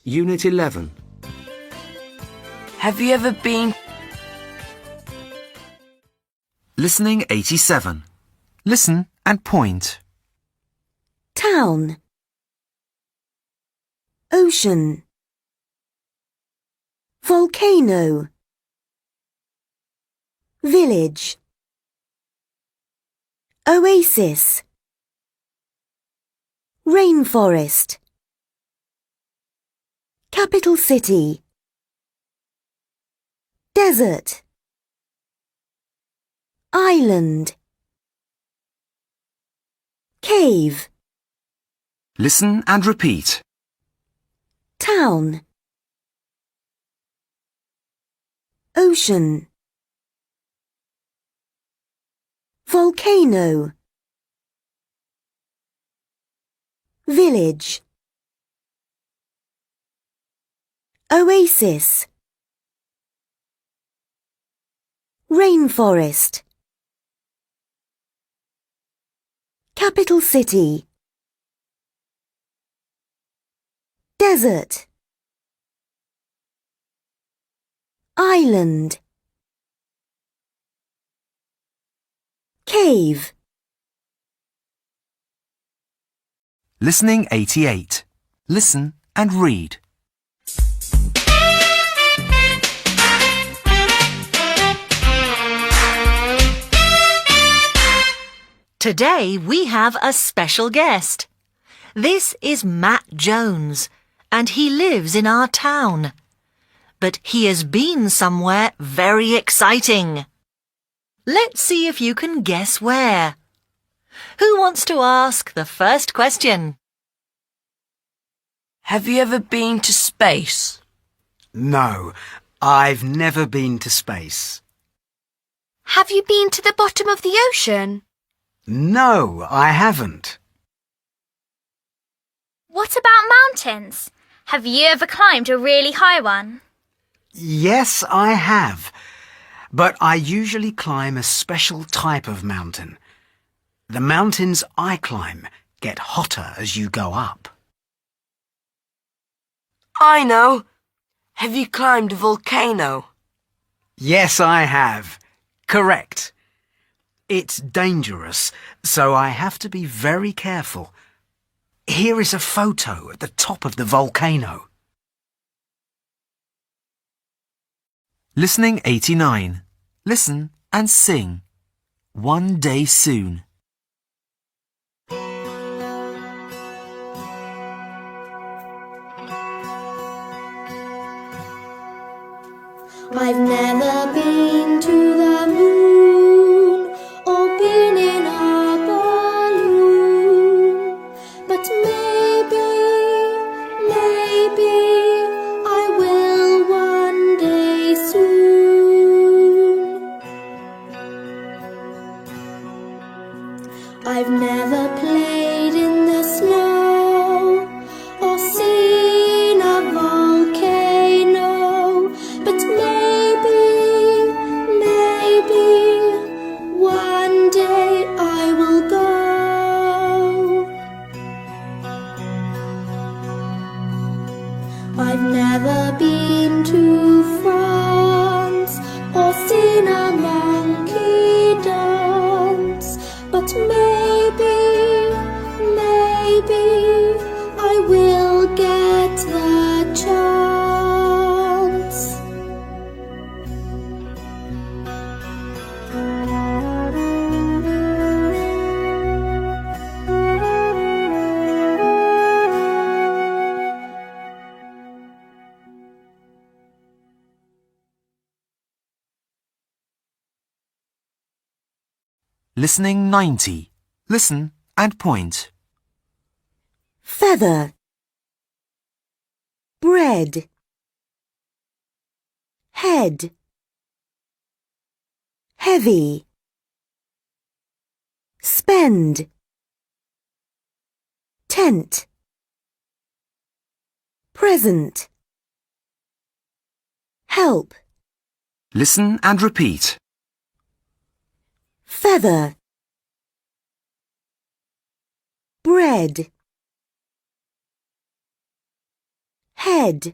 Unit 11. Have you ever been... Listening 87. Listen and point. Town. Ocean. Volcano. Village. Oasis. Rainforest. Capital city. Desert. Island. Cave. Listen and repeat. Town. Ocean. Volcano. Village. Oasis. Rainforest. Capital city. Desert. Island. Cave. Listening 88. Listen and read. Today we have a special guest. This is Matt Jones, and he lives in our town. But he has been somewhere very exciting. Let's see if you can guess where. Who wants to ask the first question? Have you ever been to space? No, I've never been to space. Have you been to the bottom of the ocean? No, I haven't. What about mountains? Have you ever climbed a really high one? Yes, I have. But I usually climb a special type of mountain. The mountains I climb get hotter as you go up. I know. Have you climbed a volcano? Yes, I have. Correct. It's dangerous, so I have to be very careful. Here is a photo at the top of the volcano. Listening 89. Listen and sing. One day soon. I've never been to the moon or been in a balloon, but maybe I will one day soon. I've never played in the snow or seen a volcano, but maybe one day I will go. I've never been to France or seen a monkey dance, but maybe I will get the chance. Listening 90. Listen and point. Feather. Bread. Head. Heavy. Spend. Tent. Present. Help. Listen and repeat. Feather. Bread. head,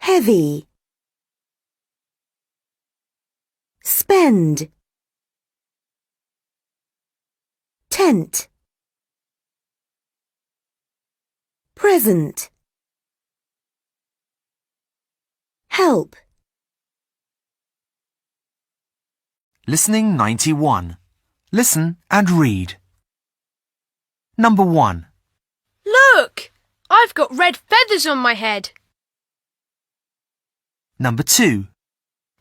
heavy, spend, tent, present, help. Listening 91. Listen and read. Number 1. Look! I've got red feathers on my head. Number 2.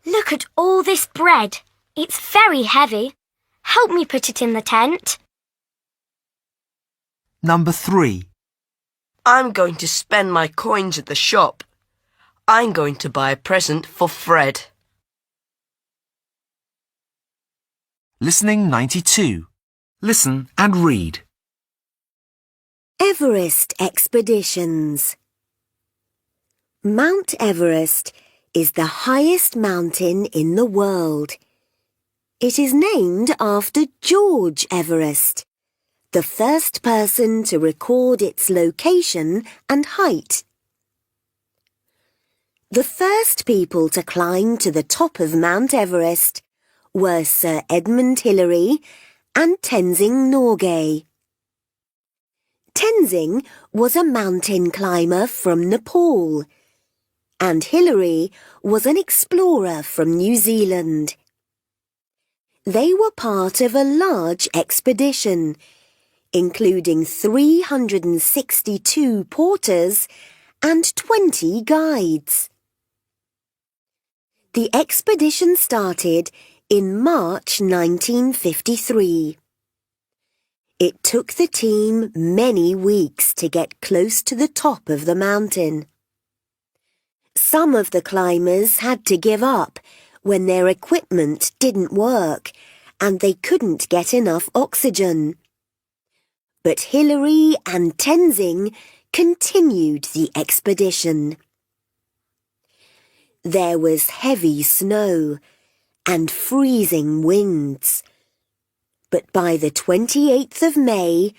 Look at all this bread. It's very heavy. Help me put it in the tent. Number 3. I'm going to spend my coins at the shop. I'm going to buy a present for Fred. Listening 92. Listen and read. Everest expeditions. Mount Everest is the highest mountain in the world. It is named after George Everest, the first person to record its location and height. The first people to climb to the top of Mount Everest were Sir Edmund Hillary and Tenzing Norgay. Tenzing was a mountain climber from Nepal, and Hillary was an explorer from New Zealand. They were part of a large expedition, including 362 porters and 20 guides. The expedition started in March 1953. It took the team many weeks to get close to the top of the mountain. Some of the climbers had to give up when their equipment didn't work and they couldn't get enough oxygen. But Hillary and Tenzing continued the expedition. There was heavy snow and freezing winds. But by the 28th of May,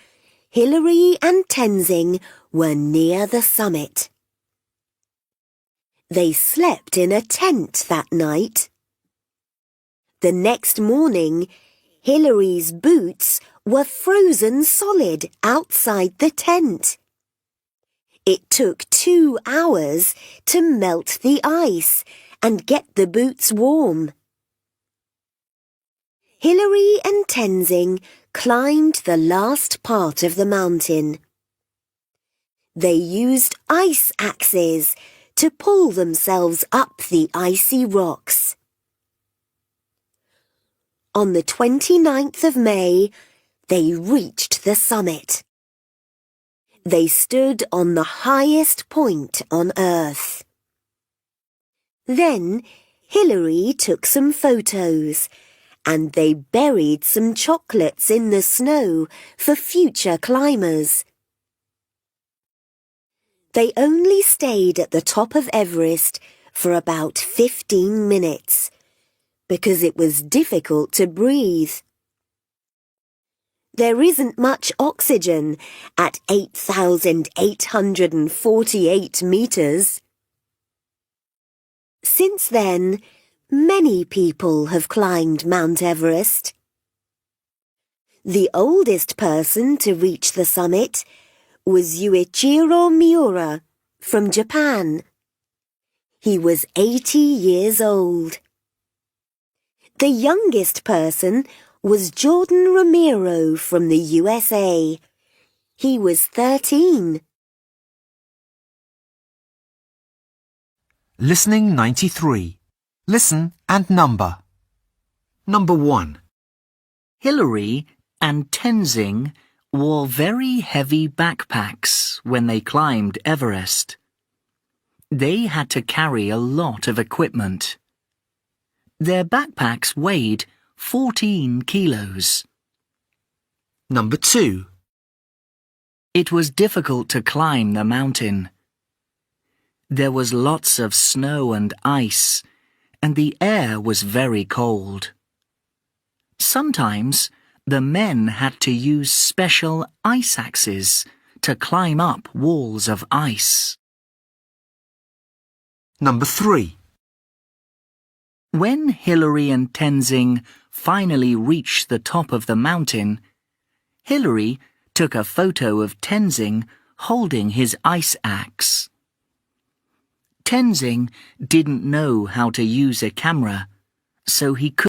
Hillary and Tenzing were near the summit. They slept in a tent that night. The next morning, Hillary's boots were frozen solid outside the tent. It took 2 hours to melt the ice and get the boots warm. Hillary and Tenzing climbed the last part of the mountain. They used ice axes to pull themselves up the icy rocks. On the 29th of May, they reached the summit. They stood on the highest point on Earth. Then Hillary took some photos, and they buried some chocolates in the snow for future climbers. They only stayed at the top of Everest for about 15 minutes because it was difficult to breathe. There isn't much oxygen at 8,848 meters. Since then, many people have climbed Mount Everest. The oldest person to reach the summit was Yuichiro Miura from Japan. He was 80 years old. The youngest person was Jordan Romero from the USA. He was 13. Listening 93. Listen and number. Number 1. Hillary and Tenzing wore very heavy backpacks when they climbed Everest. They had to carry a lot of equipment. Their backpacks weighed 14 kilos. Number 2. It was difficult to climb the mountain. There was lots of snow and ice, and the air was very cold. Sometimes the men had to use special ice axes to climb up walls of ice. Number 3. When Hilary and Tenzing finally reached the top of the mountain, Hilary took a photo of Tenzing holding his ice axe. Tenzing didn't know how to use a camera, so he couldn't